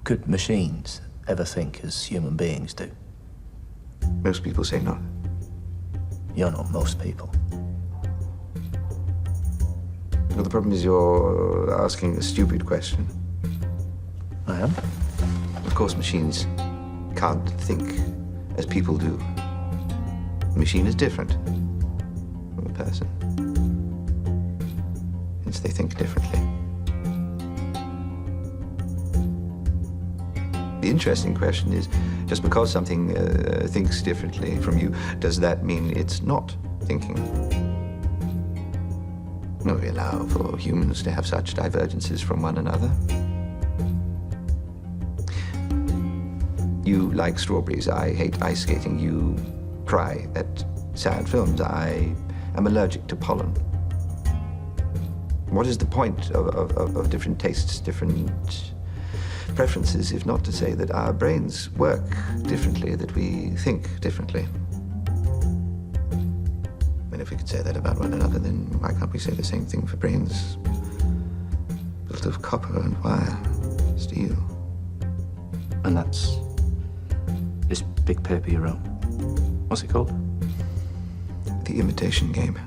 Could machines ever think as human beings do? Most people say not. You're not most people. Well, the problem is you're asking a stupid question. I am? Of course, machines can't think as people do. The machine is different from a person. Hence, they think differently. The interesting question is, just because something thinks differently from you, does that mean it's not thinking? No, we allow for humans to have such divergences from one another. You like strawberries. I hate ice skating. You cry at sad films. I am allergic to pollen. What is the point of different tastes, different preferences, if not to say that our brains work differently, that we think differently? And if we could say that about one another, then why can't we say the same thing for brains built of copper and wire, steel? And that's this big paper you wrote. What's it called? The Imitation Game.